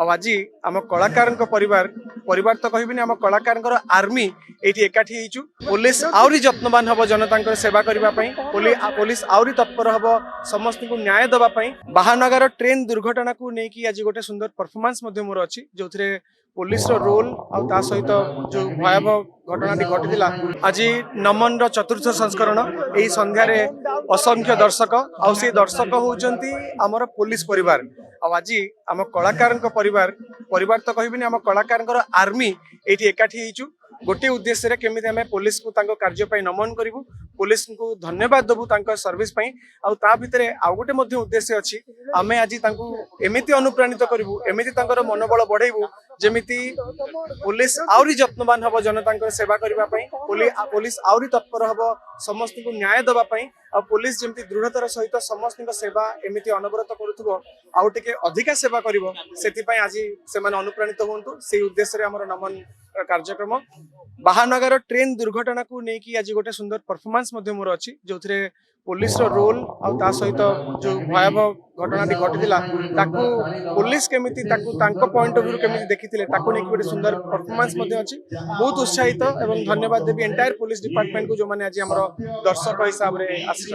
आज आम कलाकार परिवार परिवार तो कहबिनी आम कलाकार आर्मी ये एकाठी होइछु। पुलिस आउरी जत्नवान हम जनता सेवा करने पुलिस आउरी तत्पर हम समस्त को न्याय दवाई। बाहानगर ट्रेन दुर्घटना को लेकिन आज गोटे सुंदर परफॉर्मेंस मोर अच्छी जो पुलिस रोल आ सहित जो भयावह घटना घटी आज नमन चतुर्थ संस्करण यही संध्यार असंख्य दर्शक आउ दर्शक होती आमर पुलिस परिवार। आज आम कलाकार परिवार परिवार तो कहबिनी आम कलाकार आर्मी ये एकाठी होइछु गोटे उद्देश्य केमी आम पुलिस को कार्य नमन करूँ पुलिस को धन्यवाद देवु सर्विस आ भितर आउ गोटे उद्देश्य अच्छी आम आज एमती अनुप्राणित करूँ एमती मनोबल बढ़ेबू जमीती पुलिस आउरी जत्नवान हम जनता सेवा करने पुलिस आउरी तत्पर हम समस्त को न्याय दवाई आ पुलिस जमी दृढ़तार सहित समस्त सेवा एमती अनवरत करूँ आउ टे अधिका सेवा कर आज से अनुप्राणित हूँ से उद्देश्य आमर नमन कार्यक्रम। बाहानगर ट्रेन दुर्घटना को लेकिन आज गोटे सुंदर परफॉर्मेंस मोर अच्छी जो पुलिस रोल आ सहित जो भयावह घटना घटी पुलिस केमी पॉइंट ऑफ व्यू केमी देखी गोटे सुंदर परफॉर्मेंस अच्छी बहुत उत्साहित एवं धन्यवाद देवी एंटायर पुलिस डिपार्टमेंट को जो मैंने आज आम दर्शक हिसाब से आस।